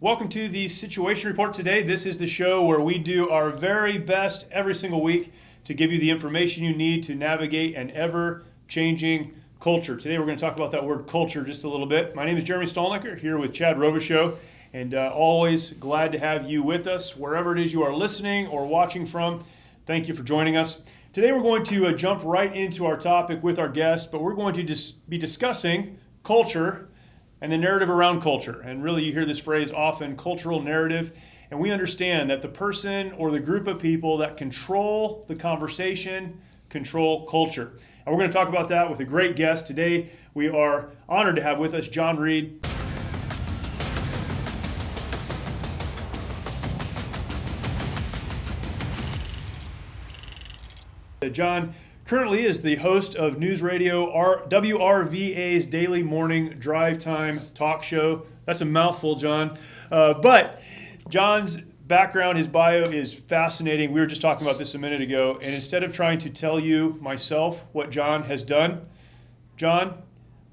Welcome to the Situation Report today. This is the show where we do our very best every single week to give you the information you need to navigate an ever-changing culture. Today we're going to talk about that word culture just a little bit. My name is Jeremy Stalnecker, here with Chad Robichaux, and always glad to have you with us wherever it is you are listening or watching from. Thank you for joining us. Today we're going to jump right into our topic with our guest, but we're going to be discussing culture and the narrative around culture. And really, you hear this phrase often, cultural narrative. And we understand that the person or the group of people that control the conversation control culture. And we're going to talk about that with a great guest. Today, we are honored to have with us John Reid. John currently is the host of news radio WRVA's daily morning drive time talk show. That's a mouthful, John. But John's background, his bio is fascinating. We were just talking about this a minute ago. And instead of trying to tell you myself what John has done, John,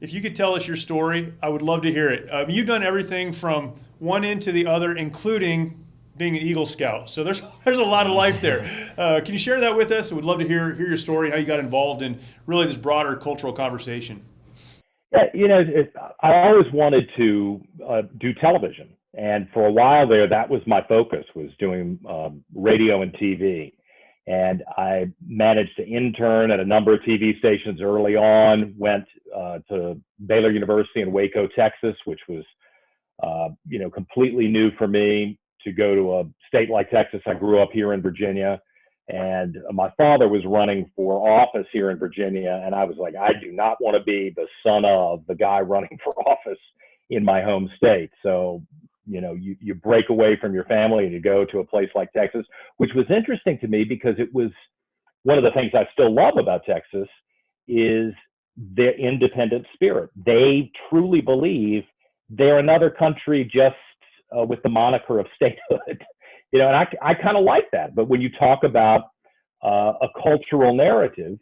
if you could tell us your story, I would love to hear it. You've done everything from one end to the other, including being an Eagle Scout. So there's a lot of life there. Can you share that with us? We'd love to hear your story, how you got involved in really this broader cultural conversation. Yeah, I always wanted to do television. And for a while there, that was my focus, was doing radio and TV. And I managed to intern at a number of TV stations early on, went to Baylor University in Waco, Texas, which was, completely new for me. To go to a state like Texas. I grew up here in Virginia, and my father was running for office here in Virginia, and I was like, I do not want to be the son of the guy running for office in my home state. So, you break away from your family and you go to a place like Texas, which was interesting to me because it was one of the things I still love about Texas is their independent spirit. They truly believe they're another country just with the moniker of statehood, and I kind of like that. But when you talk about a cultural narrative,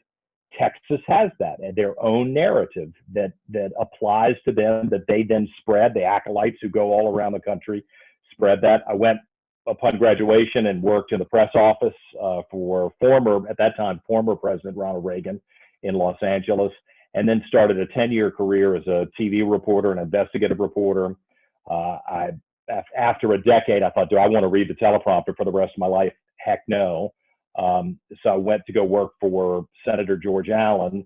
Texas has that, and their own narrative that applies to them, that they then spread. The acolytes who go all around the country spread that. I went upon graduation and worked in the press office for at that time, former President Ronald Reagan in Los Angeles, and then started a 10-year career as a TV reporter, an investigative reporter. After a decade, I thought, do I want to read the teleprompter for the rest of my life? Heck no. So I went to go work for Senator George Allen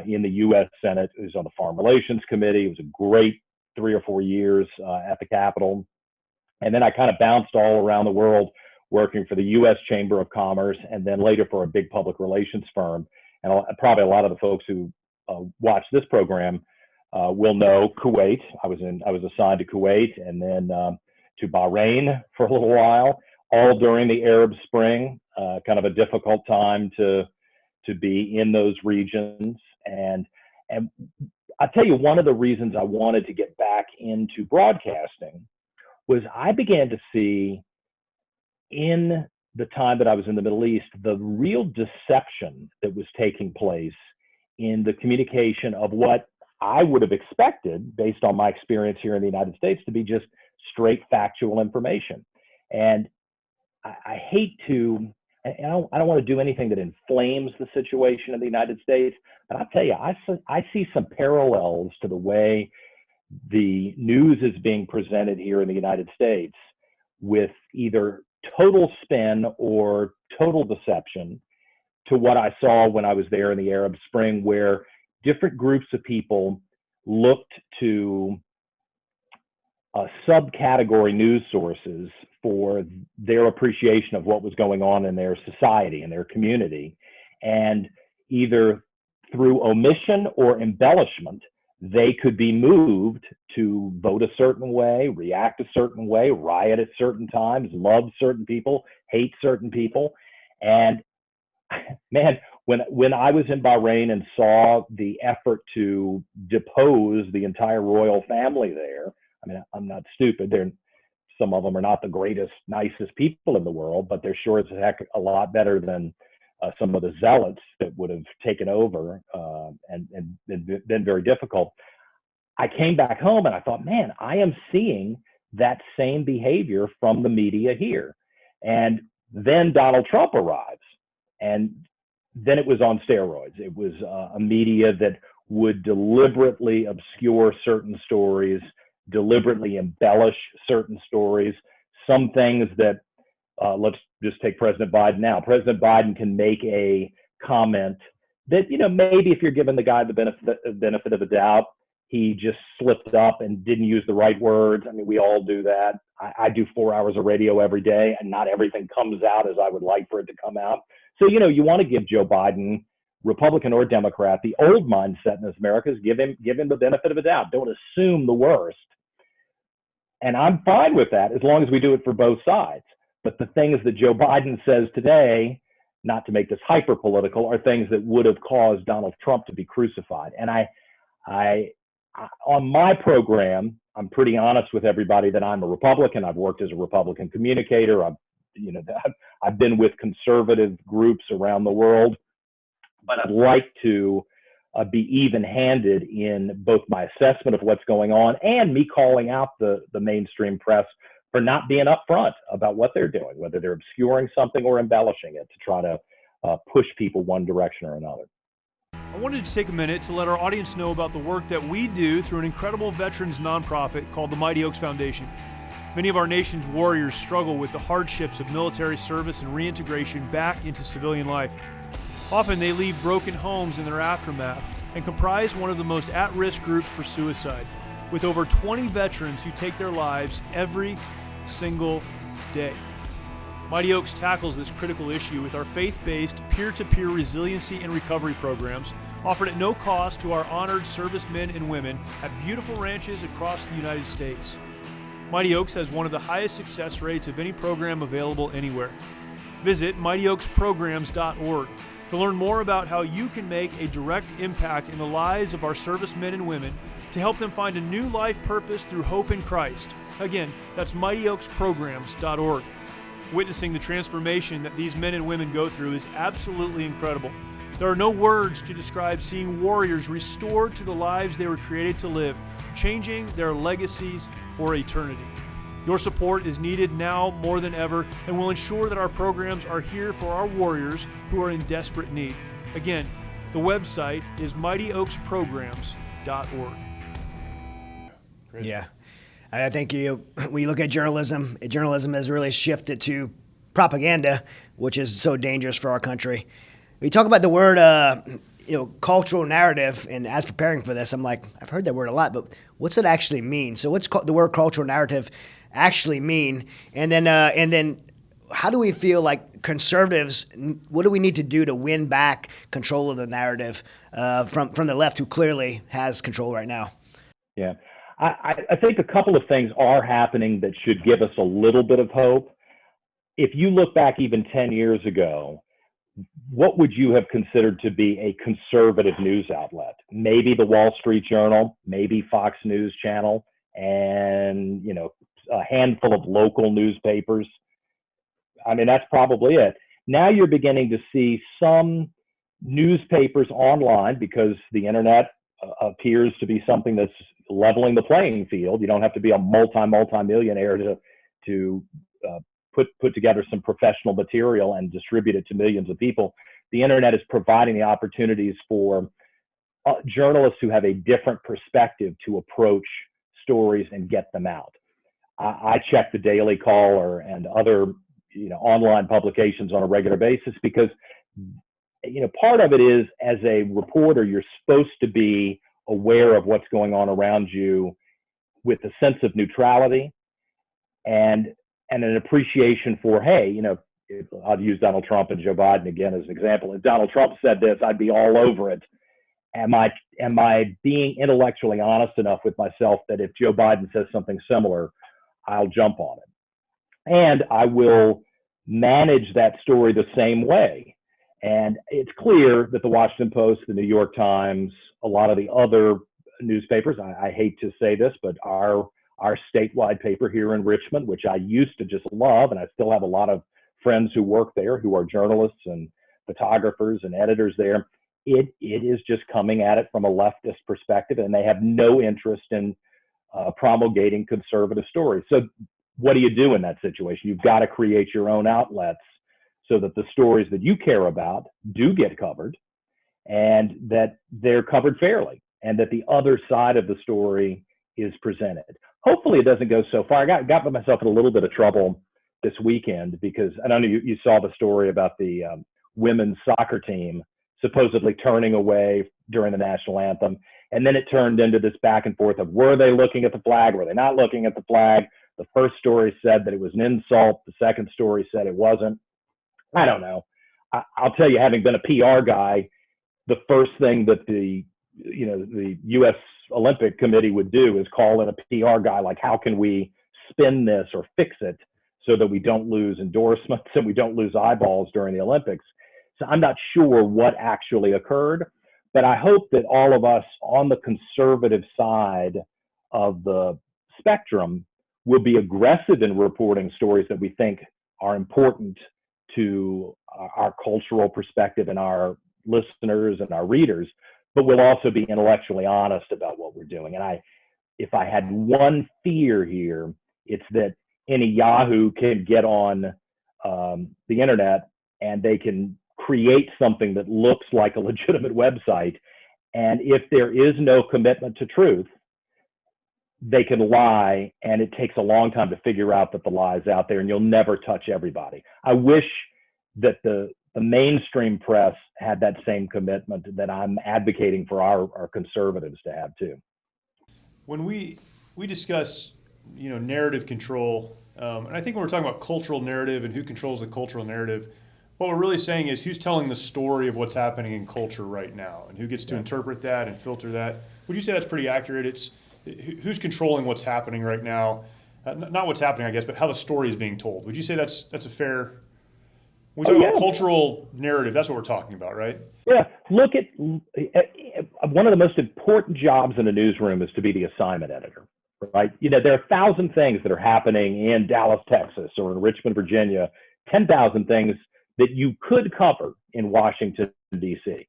in the U.S. Senate. He was on the Foreign Relations Committee. It was a great 3 or 4 years at the Capitol. And then I kind of bounced all around the world working for the U.S. Chamber of Commerce and then later for a big public relations firm. And probably a lot of the folks who watch this program will know Kuwait. I was assigned to Kuwait and then to Bahrain for a little while, all during the Arab Spring, kind of a difficult time to be in those regions. And I'll tell you, one of the reasons I wanted to get back into broadcasting was I began to see in the time that I was in the Middle East, the real deception that was taking place in the communication of what I would have expected, based on my experience here in the United States, to be just straight factual information. And I hate to, I don't want to do anything that inflames the situation in the United States, but I'll tell you, I see some parallels to the way the news is being presented here in the United States, with either total spin or total deception, to what I saw when I was there in the Arab Spring, where different groups of people looked to subcategory news sources for their appreciation of what was going on in their society and their community. And either through omission or embellishment, they could be moved to vote a certain way, react a certain way, riot at certain times, love certain people, hate certain people. And man, when I was in Bahrain and saw the effort to depose the entire royal family there, I mean, I'm not stupid. Some of them are not the greatest, nicest people in the world, but they're sure as heck a lot better than some of the zealots that would have taken over and been very difficult. I came back home and I thought, man, I am seeing that same behavior from the media here. And then Donald Trump arrives, and then it was on steroids. It was a media that would deliberately obscure certain stories, deliberately embellish certain stories, some things that, let's just take President Biden now. President Biden can make a comment that, maybe if you're giving the guy the benefit of the doubt, he just slipped up and didn't use the right words. I mean, we all do that. I do 4 hours of radio every day, and not everything comes out as I would like for it to come out. So, you want to give Joe Biden, Republican or Democrat, the old mindset in this America is give him the benefit of the doubt. Don't assume the worst. And I'm fine with that as long as we do it for both sides. But the things that Joe Biden says today, not to make this hyper political, are things that would have caused Donald Trump to be crucified. And I on my program, I'm pretty honest with everybody that I'm a Republican. I've worked as a Republican communicator. I've been with conservative groups around the world, but I'd like to be even-handed in both my assessment of what's going on and me calling out the mainstream press for not being upfront about what they're doing, whether they're obscuring something or embellishing it to try to push people one direction or another. I wanted to take a minute to let our audience know about the work that we do through an incredible veterans nonprofit called the Mighty Oaks Foundation. Many of our nation's warriors struggle with the hardships of military service and reintegration back into civilian life. Often they leave broken homes in their aftermath and comprise one of the most at-risk groups for suicide, with over 20 veterans who take their lives every single day. Mighty Oaks tackles this critical issue with our faith-based, peer-to-peer resiliency and recovery programs offered at no cost to our honored servicemen and women at beautiful ranches across the United States. Mighty Oaks has one of the highest success rates of any program available anywhere. Visit mightyoaksprograms.org to learn more about how you can make a direct impact in the lives of our servicemen and women to help them find a new life purpose through hope in Christ. Again, that's mightyoaksprograms.org. Witnessing the transformation that these men and women go through is absolutely incredible. There are no words to describe seeing warriors restored to the lives they were created to live, changing their legacies for eternity. Your support is needed now more than ever and will ensure that our programs are here for our warriors who are in desperate need. Again, the website is mightyoaksprograms.org. Yeah. I think when you look at journalism has really shifted to propaganda, which is so dangerous for our country. We talk about the word, cultural narrative, and as preparing for this, I'm like, I've heard that word a lot, but what's it actually mean? So what's the word cultural narrative actually mean? And then how do we feel like conservatives, what do we need to do to win back control of the narrative from the left, who clearly has control right now? Yeah. I think a couple of things are happening that should give us a little bit of hope. If you look back even 10 years ago, what would you have considered to be a conservative news outlet? Maybe the Wall Street Journal, maybe Fox News Channel, and a handful of local newspapers. I mean, that's probably it. Now you're beginning to see some newspapers online, because the internet appears to be something that's leveling the playing field. You don't have to be a multi-millionaire to put together some professional material and distribute it to millions of people. The internet is providing the opportunities for journalists who have a different perspective to approach stories and get them out. I check the Daily Caller and other online publications on a regular basis, because part of it is, as a reporter, you're supposed to be aware of what's going on around you with a sense of neutrality and an appreciation for, hey, I'll use Donald Trump and Joe Biden again as an example. If Donald Trump said this, I'd be all over it. Am I being intellectually honest enough with myself that if Joe Biden says something similar, I'll jump on it? And I will manage that story the same way. And it's clear that the Washington Post, the New York Times, a lot of the other newspapers, I hate to say this, but our statewide paper here in Richmond, which I used to just love, and I still have a lot of friends who work there who are journalists and photographers and editors there, it is just coming at it from a leftist perspective, and they have no interest in promulgating conservative stories. So what do you do in that situation? You've got to create your own outlets so that the stories that you care about do get covered, and that they're covered fairly, and that the other side of the story is presented. Hopefully it doesn't go so far. I got myself in a little bit of trouble this weekend because I don't know, you saw the story about the women's soccer team supposedly turning away during the national anthem. And then it turned into this back and forth of, were they looking at the flag? Were they not looking at the flag? The first story said that it was an insult. The second story said it wasn't. I don't know. I'll tell you, having been a PR guy, the first thing that the U.S. Olympic Committee would do is call in a PR guy, like, how can we spin this or fix it so that we don't lose endorsements and we don't lose eyeballs during the Olympics. So I'm not sure what actually occurred, but I hope that all of us on the conservative side of the spectrum will be aggressive in reporting stories that we think are important to our cultural perspective and our listeners and our readers, but we'll also be intellectually honest about what we're doing. And if I had one fear here, it's that any Yahoo can get on the internet and they can create something that looks like a legitimate website. And if there is no commitment to truth, they can lie, and it takes a long time to figure out that the lie is out there, and you'll never touch everybody. I wish that the mainstream press had that same commitment that I'm advocating for our conservatives to have too. When we discuss, narrative control, and I think when we're talking about cultural narrative and who controls the cultural narrative, what we're really saying is who's telling the story of what's happening in culture right now and who gets to interpret that and filter that. Would you say that's pretty accurate? It's who's controlling what's happening right now, not what's happening, I guess, but how the story is being told. Would you say that's a fair? When we talk about cultural narrative, that's what we're talking about, right? Yeah. Look at one of the most important jobs in a newsroom is to be the assignment editor, right? There are 1,000 things that are happening in Dallas, Texas, or in Richmond, Virginia, 10,000 things that you could cover in Washington, D.C.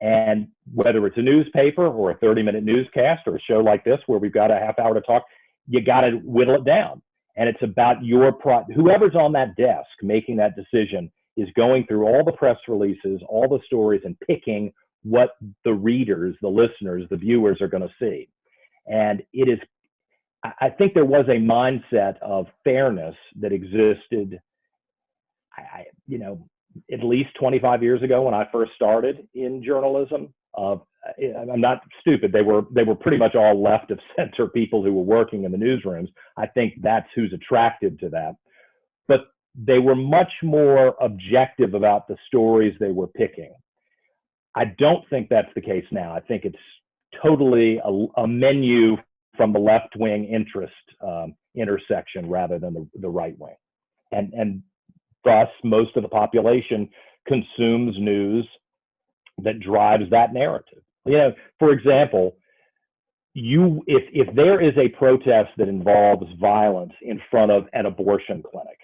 And whether it's a newspaper or a 30-minute newscast or a show like this where we've got a half hour to talk, you got to whittle it down. And it's about whoever's on that desk making that decision is going through all the press releases, all the stories, and picking what the readers, the listeners, the viewers are going to see. And I think there was a mindset of fairness that existed, at least 25 years ago when I first started in journalism. I'm not stupid. They were pretty much all left of center people who were working in the newsrooms. I think that's who's attracted to that. But they were much more objective about the stories they were picking. I don't think that's the case now. I think it's totally a menu from the left-wing interest intersection rather than the right wing. And thus, most of the population consumes news that drives that narrative. For example, if there is a protest that involves violence in front of an abortion clinic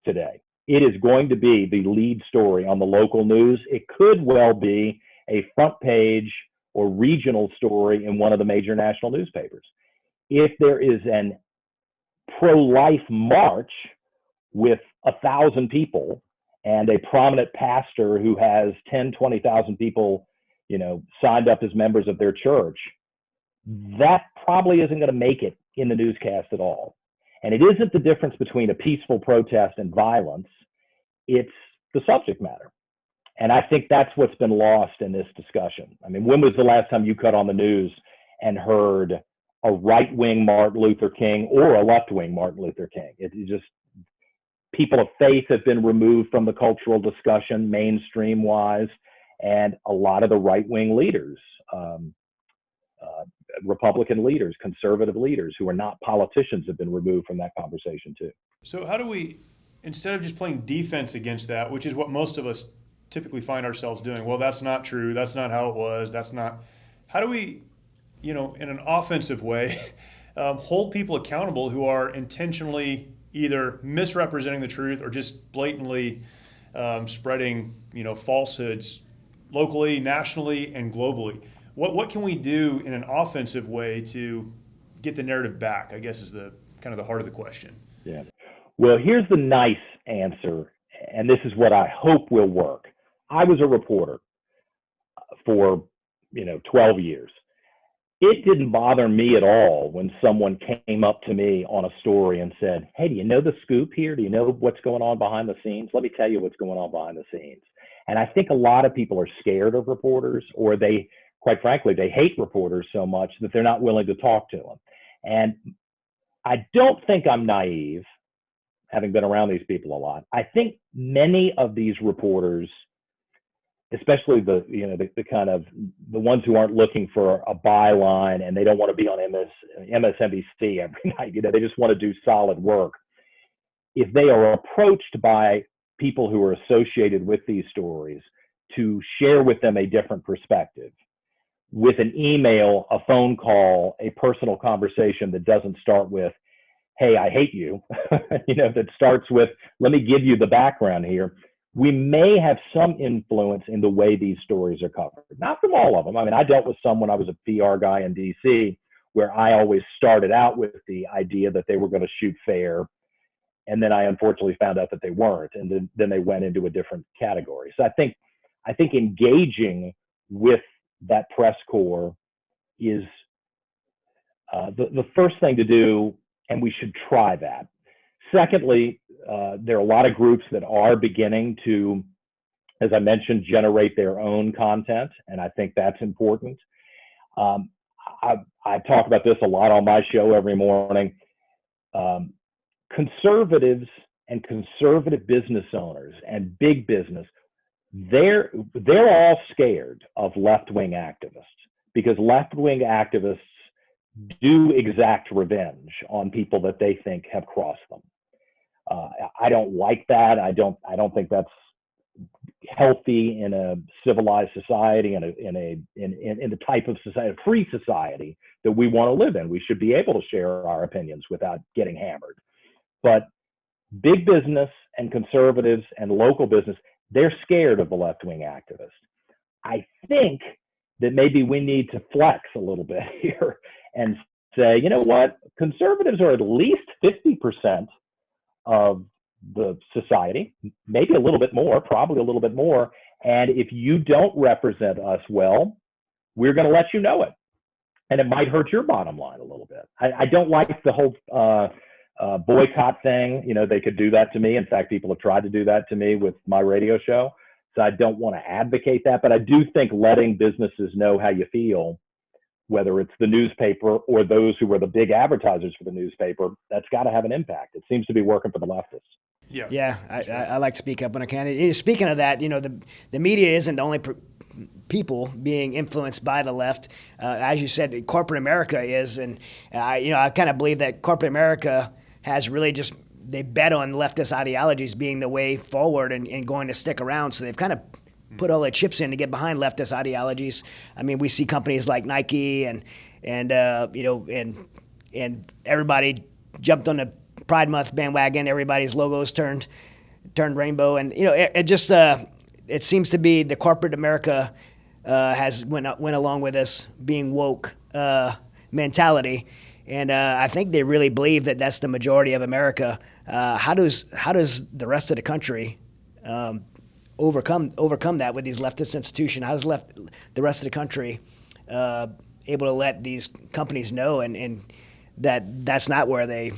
today, it is going to be the lead story on the local news. It could well be a front page or regional story in one of the major national newspapers. If there is an pro-life march with 1,000 people and a prominent pastor who has 10, 20,000 people, signed up as members of their church, that probably isn't going to make it in the newscast at all. And it isn't the difference between a peaceful protest and violence, it's the subject matter. And I think that's what's been lost in this discussion. I mean, when was the last time you cut on the news and heard a right-wing Martin Luther King or a left-wing Martin Luther King? People of faith have been removed from the cultural discussion mainstream-wise, and a lot of the right-wing leaders, Republican leaders, conservative leaders who are not politicians have been removed from that conversation too. So how do we, instead of just playing defense against that, which is what most of us typically find ourselves doing, well, that's not true, that's not how it was, how do we, in an offensive way, hold people accountable who are intentionally either misrepresenting the truth or just blatantly spreading, falsehoods locally, nationally, and globally? What can we do in an offensive way to, get the narrative back, I guess, is the kind of the heart of the question. Yeah. Well, here's the nice answer, and this is what I hope will work. I was a reporter for 12 years. It didn't bother me at all when someone came up to me on a story and said, "Hey, do you know the scoop here? Do you know what's going on behind the scenes? Let me tell you what's going on behind the scenes." And I think a lot of people are scared of reporters, or they, quite frankly, they hate reporters so much that they're not willing to talk to them. And I don't think I'm naive, having been around these people a lot. I think many of these reporters, especially the kind of the ones who aren't looking for a byline and they don't want to be on MSNBC every night, they just want to do solid work. If they are approached by people who are associated with these stories to share with them a different perspective, with an email, a phone call, a personal conversation that doesn't start with, "Hey, I hate you," that starts with, "Let me give you the background here," we may have some influence in the way these stories are covered. Not from all of them. I mean, I dealt with some when I was a PR guy in DC, where I always started out with the idea that they were going to shoot fair. And then I unfortunately found out that they weren't. And then they went into a different category. So I think engaging with that press corps is the first thing to do, and we should try that. Secondly, there are a lot of groups that are beginning to, as I mentioned, generate their own content, and I think that's important. I talk about this a lot on my show every morning. Conservatives and conservative business owners and big business, they're all scared of left-wing activists, because left-wing activists do exact revenge on people that they think have crossed them. I don't like that. I don't think that's healthy in a civilized society, in the type of society, a free society that we want to live in. We should be able to share our opinions without getting hammered. But big business and conservatives and local business, they're scared of the left-wing activists. I think that maybe we need to flex a little bit here and say, you know what, conservatives are at least 50% of the society, maybe a little bit more, probably a little bit more. And if you don't represent us well, we're going to let you know it. And it might hurt your bottom line a little bit. I don't like the whole boycott thing. They could do that to me. In fact, people have tried to do that to me with my radio show. So I don't want to advocate that. But I do think letting businesses know how you feel, whether it's the newspaper or those who are the big advertisers for the newspaper, that's got to have an impact. It seems to be working for the leftists. Yeah, I like to speak up when I can. Speaking of that, the media isn't the only people being influenced by the left. As you said, corporate America is, and I kind of believe that corporate America has really just, they bet on leftist ideologies being the way forward and going to stick around. So they've kind of put all their chips in to get behind leftist ideologies. I mean, we see companies like Nike and everybody jumped on the Pride Month bandwagon. Everybody's logos turned rainbow, and it just it seems to be the corporate America has went along with this being woke mentality, and I think they really believe that that's the majority of America. How does the rest of the country overcome that with these leftist institutions? How is the rest of the country able to let these companies know and that's not where they,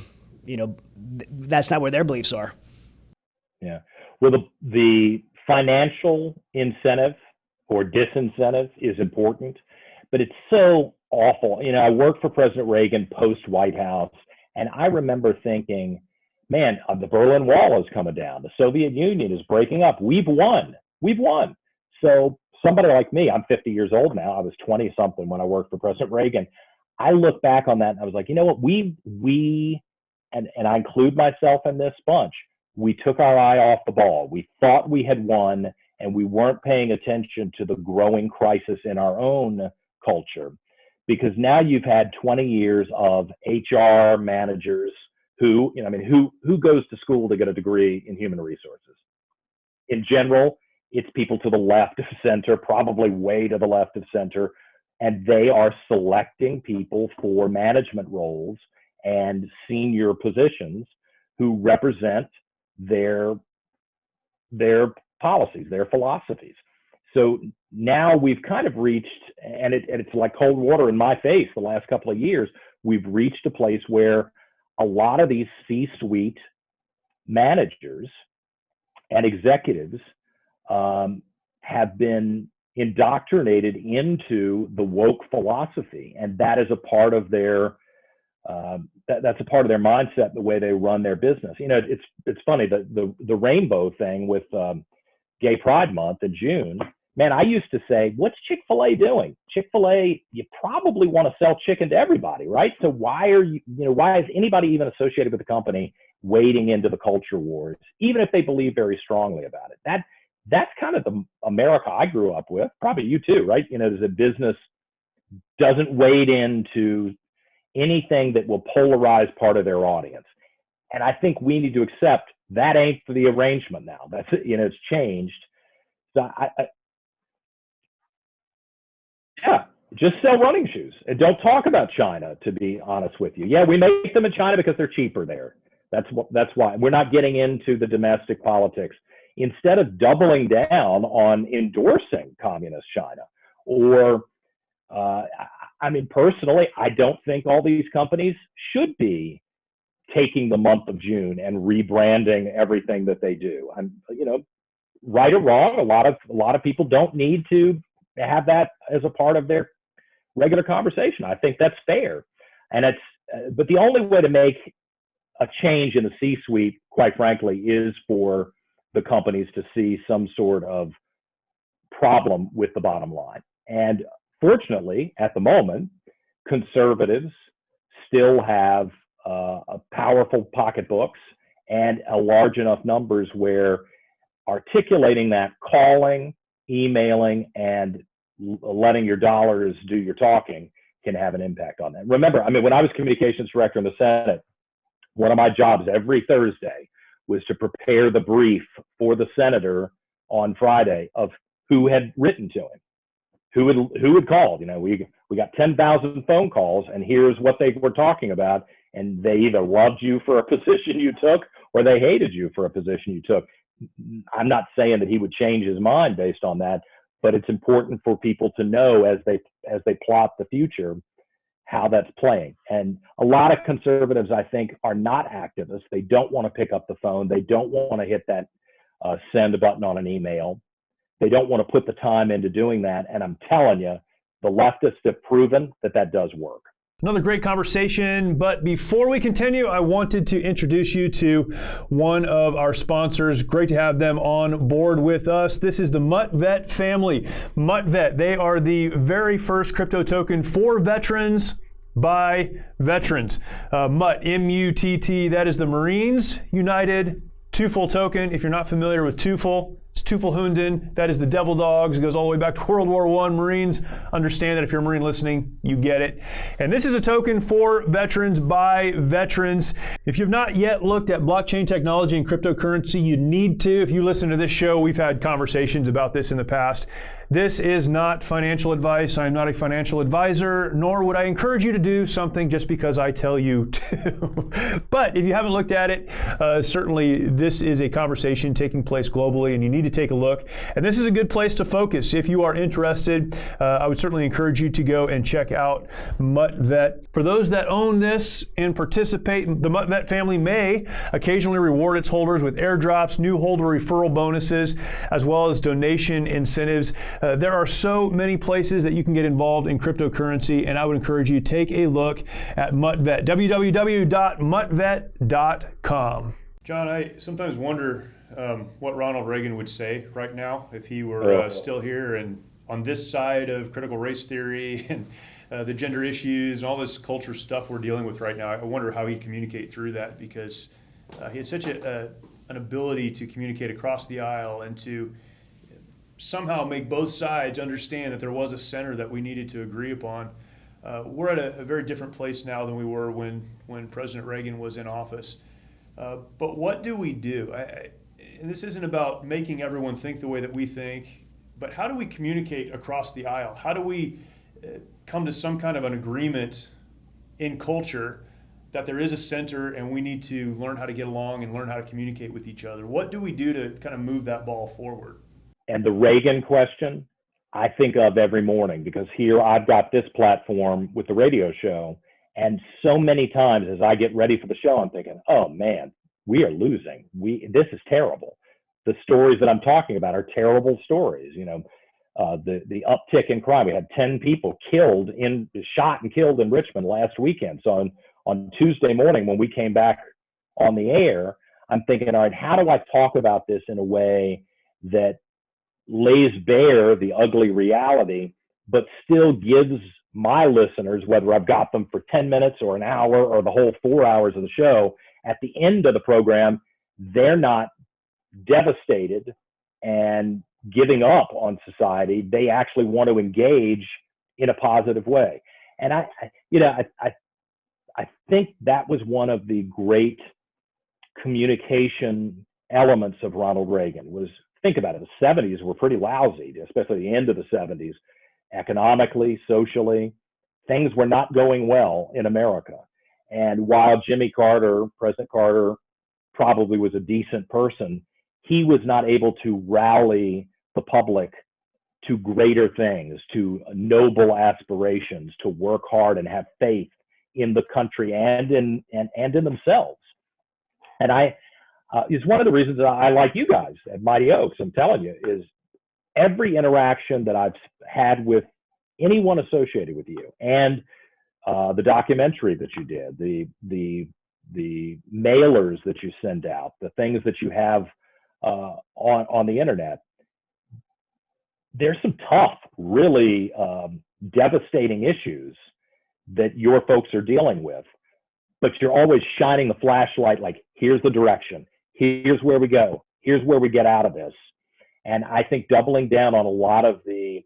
that's not where their beliefs are? Yeah. Well, the financial incentive or disincentive is important, but it's so awful. I worked for President Reagan post White House, and I remember thinking, man, the Berlin Wall is coming down. The Soviet Union is breaking up. We've won. So somebody like me, I'm 50 years old now. I was 20 something when I worked for President Reagan. I look back on that and I was like, you know what, and I include myself in this bunch, we took our eye off the ball. We thought we had won, and we weren't paying attention to the growing crisis in our own culture. Because now you've had 20 years of HR managers who goes to school to get a degree in human resources? In general, it's people to the left of center, probably way to the left of center. and they are selecting people for management roles and senior positions who represent their policies, their philosophies. So now we've kind of reached, and it's like cold water in my face the last couple of years, we've reached a place where a lot of these C-suite managers and executives have been indoctrinated into the woke philosophy, and that is a part of their that's a part of their mindset, the way they run their business. You know, it's funny that the rainbow thing with Gay Pride Month in June. Man, I used to say, what's Chick-fil-A doing? Chick-fil-A, you probably want to sell chicken to everybody, right? So why is anybody even associated with the company wading into the culture wars, even if they believe very strongly about it? That's kind of the America I grew up with. Probably you too, right? You know, there's a business doesn't wade into anything that will polarize part of their audience. And I think we need to accept that ain't the arrangement now. That's, you know, it's changed. So yeah, just sell running shoes and don't talk about China, to be honest with you. Yeah, we make them in China because they're cheaper there. That's why we're not getting into the domestic politics. Instead of doubling down on endorsing communist China, or I mean, personally, I don't think all these companies should be taking the month of June and rebranding everything that they do. You know, right or wrong, a lot of people don't need to have that as a part of their regular conversation. I think that's fair, and but the only way to make a change in the C-suite, quite frankly, is for the companies to see some sort of problem with the bottom line. And fortunately, at the moment, conservatives still have powerful pocketbooks and a large enough numbers where articulating that, calling, emailing, and letting your dollars do your talking can have an impact on that. Remember, I mean, when I was communications director in the Senate, one of my jobs every Thursday was to prepare the brief for the senator on Friday of who had written to him, who had called. You know, we got 10,000 phone calls, and here's what they were talking about. And they either loved you for a position you took, or they hated you for a position you took. I'm not saying that he would change his mind based on that, but it's important for people to know as they plot the future how that's playing. And a lot of conservatives, I think, are not activists. They don't want to pick up the phone. They don't want to hit that send button on an email. They don't want to put the time into doing that. And I'm telling you, the leftists have proven that does work. Another great conversation, but before we continue, I wanted to introduce you to one of our sponsors. Great to have them on board with us. This is the MUTVET family. MUTVET, they are the very first crypto token for veterans by veterans. MUT, M-U-T-T, that is the Marines United TUFL token. If you're not familiar with TUFL, it's Tufelhunden. That is the Devil Dogs. It goes all the way back to World War I. Marines understand that if you're a Marine listening, you get it. And this is a token for veterans by veterans. If you've not yet looked at blockchain technology and cryptocurrency, you need to. If you listen to this show, we've had conversations about this in the past. This is not financial advice. I'm not a financial advisor, nor would I encourage you to do something just because I tell you to. But if you haven't looked at it, certainly this is a conversation taking place globally, and you need to take a look. And this is a good place to focus. If you are interested, I would certainly encourage you to go and check out MUTVET. For those that own this and participate, the MUTVET family may occasionally reward its holders with airdrops, new holder referral bonuses, as well as donation incentives. There are so many places that you can get involved in cryptocurrency, and I would encourage you to take a look at MUTVET, www.mutvet.com. John, I sometimes wonder what Ronald Reagan would say right now if he were still here and on this side of critical race theory and the gender issues and all this culture stuff we're dealing with right now. I wonder how he'd communicate through that, because he had such an ability to communicate across the aisle and to somehow make both sides understand that there was a center that we needed to agree upon. We're at a very different place now than we were when President Reagan was in office. But what do we do? And this isn't about making everyone think the way that we think, but how do we communicate across the aisle? How do we come to some kind of an agreement in culture that there is a center and we need to learn how to get along and learn how to communicate with each other? What do we do to kind of move that ball forward? And the Reagan question, I think of every morning, because here I've got this platform with the radio show. And so many times as I get ready for the show, I'm thinking, oh man, we are losing. This is terrible. The stories that I'm talking about are terrible stories. The uptick in crime. We had 10 people shot and killed in Richmond last weekend. So on Tuesday morning, when we came back on the air, I'm thinking, all right, how do I talk about this in a way that lays bare the ugly reality, but still gives my listeners, whether I've got them for 10 minutes or an hour or the whole 4 hours of the show, at the end of the program, they're not devastated and giving up on society. They actually want to engage in a positive way. And I think that was one of the great communication elements of Ronald Reagan. Was, think about it, the 70s were pretty lousy, especially the end of the 70s, economically, socially. Things were not going well in America. And while President Carter probably was a decent person, he was not able to rally the public to greater things, to noble aspirations, to work hard and have faith in the country and in themselves. And is one of the reasons that I like you guys at Mighty Oaks. I'm telling you, is every interaction that I've had with anyone associated with you, and the documentary that you did, the mailers that you send out, the things that you have on the internet. There's some tough, really devastating issues that your folks are dealing with, but you're always shining the flashlight, like, here's the direction, here's where we go, here's where we get out of this. And I think doubling down on a lot of the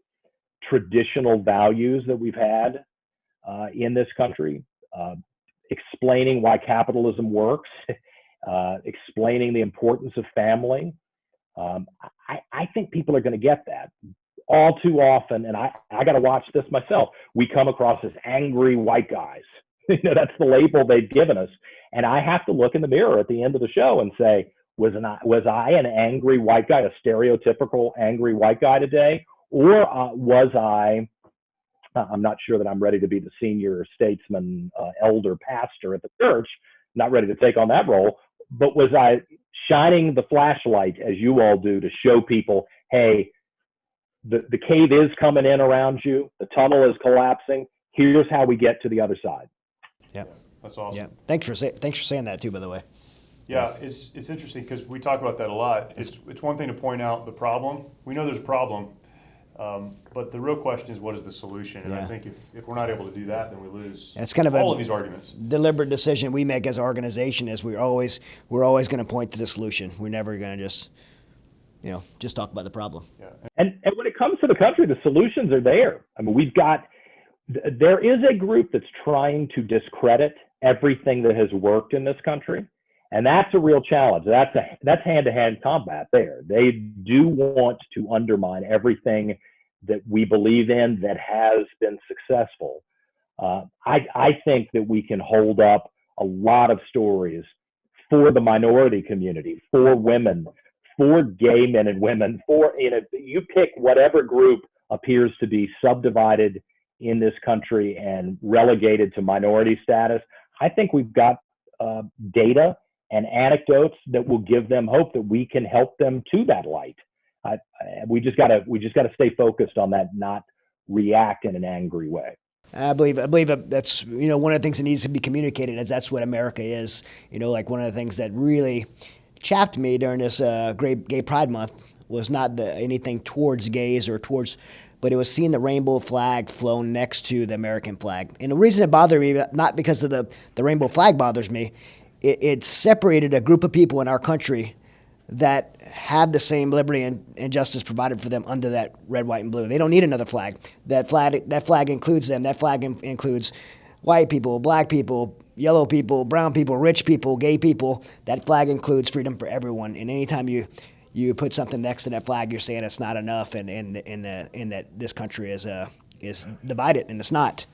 traditional values that we've had in this country, explaining why capitalism works, explaining the importance of family. I think people are going to get that. All too often, and I got to watch this myself, we come across as angry white guys. That's the label they've given us. And I have to look in the mirror at the end of the show and say, was I an angry white guy, a stereotypical angry white guy today? Or was I'm not sure that I'm ready to be the senior statesman, elder pastor at the church, not ready to take on that role, but was I shining the flashlight, as you all do, to show people, hey, the cave is coming in around you, the tunnel is collapsing, here's how we get to the other side. Yeah, that's awesome. Yeah, thanks for saying that too, by the way. Yeah, it's interesting because we talk about that a lot. It's one thing to point out the problem. We know there's a problem, but the real question is, what is the solution? And I think if we're not able to do that, then we lose it's kind of all of these arguments. Deliberate decision we make as an organization is we're always going to point to the solution. We're never going to just talk about the problem. Yeah. And when it comes to the country, the solutions are there. I mean, there is a group that's trying to discredit everything that has worked in this country. And that's a real challenge. That's hand-to-hand combat there. They do want to undermine everything that we believe in that has been successful. I think that we can hold up a lot of stories for the minority community, for women, for gay men and women, you pick whatever group appears to be subdivided in this country and relegated to minority status. I think we've got data and anecdotes that will give them hope that we can help them to that light. We just gotta stay focused on that, not react in an angry way. I believe that's one of the things that needs to be communicated is that's what America is. Like one of the things that really chapped me during this great Gay Pride Month was not anything towards gays but it was seeing the rainbow flag flown next to the American flag. And the reason it bothered me, not because of the rainbow flag bothers me, it separated a group of people in our country that had the same liberty and justice provided for them under that red, white, and blue. They don't need another flag. That flag includes them. That flag includes white people, black people, yellow people, brown people, rich people, gay people. That flag includes freedom for everyone. And anytime you put something next to that flag, you're saying it's not enough, and that this country is is divided, and it's not.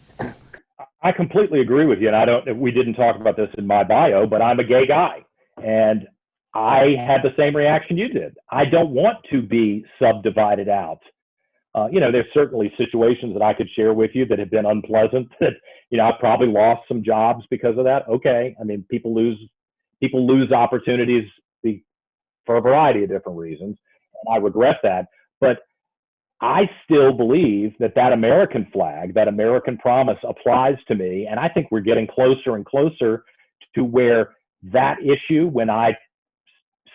I completely agree with you, and we didn't talk about this in my bio, but I'm a gay guy, and I had the same reaction you did. I don't want to be subdivided out. There's certainly situations that I could share with you that have been unpleasant. That I've probably lost some jobs because of that. Okay, I mean, people lose opportunities for a variety of different reasons, and I regret that. But I still believe that American flag, that American promise applies to me. And I think we're getting closer and closer to where that issue, when I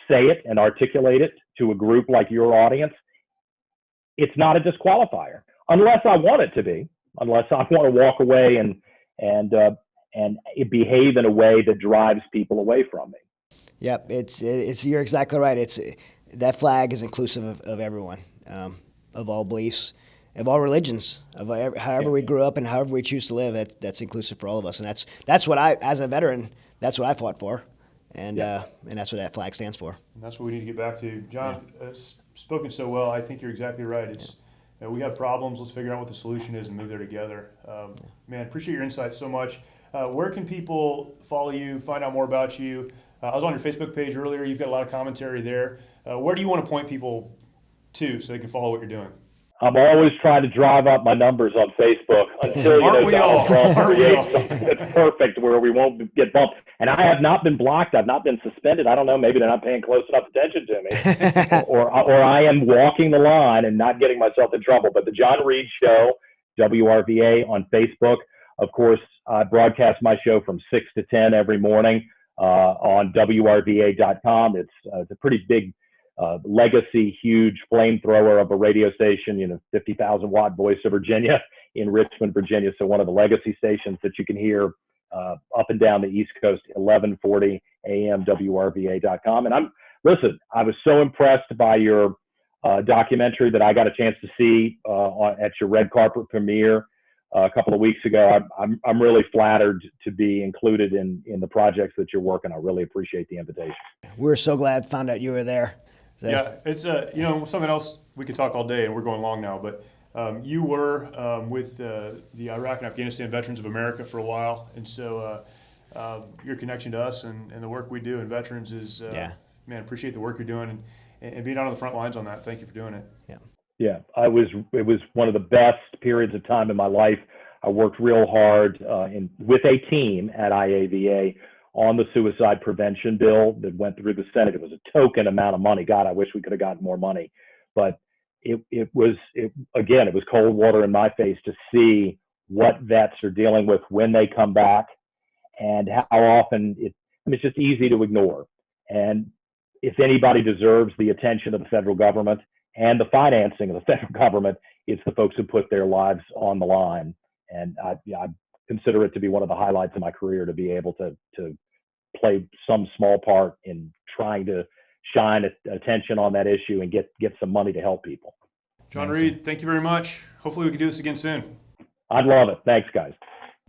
say it and articulate it to a group like your audience, it's not a disqualifier, unless I want it to be, unless I want to walk away and behave in a way that drives people away from me. Yep, you're exactly right. That flag is inclusive of everyone. Of all beliefs, of all religions, however we grew up and however we choose to live. That's inclusive for all of us, and that's what as a veteran, that's what I fought for, and that's what that flag stands for. And that's what we need to get back to. John, spoken so well. I think you're exactly right. It's we have problems. Let's figure out what the solution is and move there together. Man, appreciate your insights so much. Where can people follow you, find out more about you? I was on your Facebook page earlier. You've got a lot of commentary there. Where do you want to point people to so they can follow what you're doing? I'm always trying to drive up my numbers on Facebook until Donald Trump creates something that's perfect where we won't get bumped. And I have not been blocked. I've not been suspended. I don't know. Maybe they're not paying close enough attention to me, or I am walking the line and not getting myself in trouble. But the John Reid Show, WRVA on Facebook. Of course, I broadcast my show from 6 to 10 every morning on WRVA.com. It's a pretty big legacy, huge flamethrower of a radio station, 50,000 watt voice of Virginia in Richmond, Virginia. So one of the legacy stations that you can hear up and down the East Coast, 1140 AM, WRVA.com. And I was so impressed by your documentary that I got a chance to see at your red carpet premiere a couple of weeks ago. I'm really flattered to be included in the projects that you're working. I really appreciate the invitation. We're so glad found out you were there. So. Yeah, it's something else we could talk all day, and we're going long now. But you were with the Iraq and Afghanistan Veterans of America for a while, and so your connection to us and the work we do in veterans is man, appreciate the work you're doing and being out on the front lines on that. Thank you for doing it. Yeah, it was one of the best periods of time in my life. I worked real hard with a team at IAVA on the suicide prevention bill that went through the Senate. It was a token amount of money. God, I wish we could have gotten more money. But it was cold water in my face to see what vets are dealing with when they come back, and how often it's just easy to ignore. And if anybody deserves the attention of the federal government and the financing of the federal government, it's the folks who put their lives on the line. And I consider it to be one of the highlights of my career to be able to play some small part in trying to shine attention on that issue and get some money to help people. John Reid, thank you very much. Hopefully we can do this again soon. I'd love it. Thanks, guys.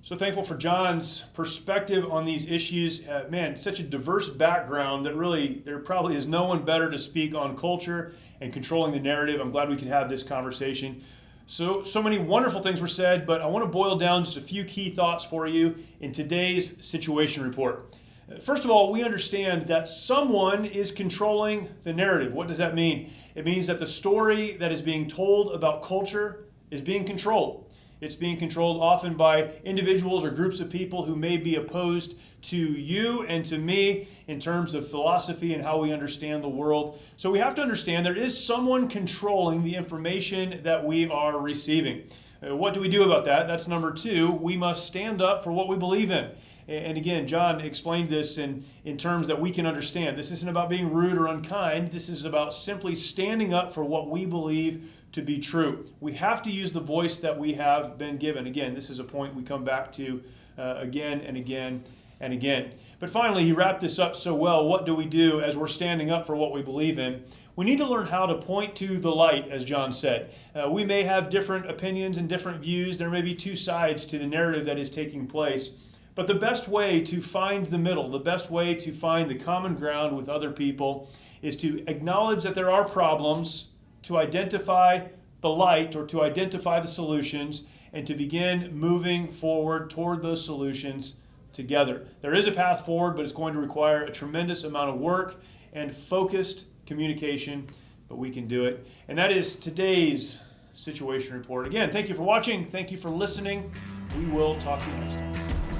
So thankful for John's perspective on these issues. Man, such a diverse background that really there probably is no one better to speak on culture and controlling the narrative. I'm glad we could have this conversation. So many wonderful things were said, but I want to boil down just a few key thoughts for you in today's situation report. First of all, we understand that someone is controlling the narrative. What does that mean? It means that the story that is being told about culture is being controlled. It's being controlled often by individuals or groups of people who may be opposed to you and to me in terms of philosophy and how we understand the world. So we have to understand there is someone controlling the information that we are receiving. What do we do about that? That's number two. We must stand up for what we believe in. And again, John explained this in terms that we can understand. This isn't about being rude or unkind. This is about simply standing up for what we believe to be true. We have to use the voice that we have been given. Again, this is a point we come back to again and again and again. But finally, he wrapped this up so well. What do we do as we're standing up for what we believe in? We need to learn how to point to the light, as John said. We may have different opinions and different views. There may be two sides to the narrative that is taking place. But the best way to find the middle, the best way to find the common ground with other people is to acknowledge that there are problems, to identify the light, or to identify the solutions and to begin moving forward toward those solutions together. There is a path forward, but it's going to require a tremendous amount of work and focused communication, but we can do it. And that is today's Situation Report. Again, thank you for watching. Thank you for listening. We will talk to you next time.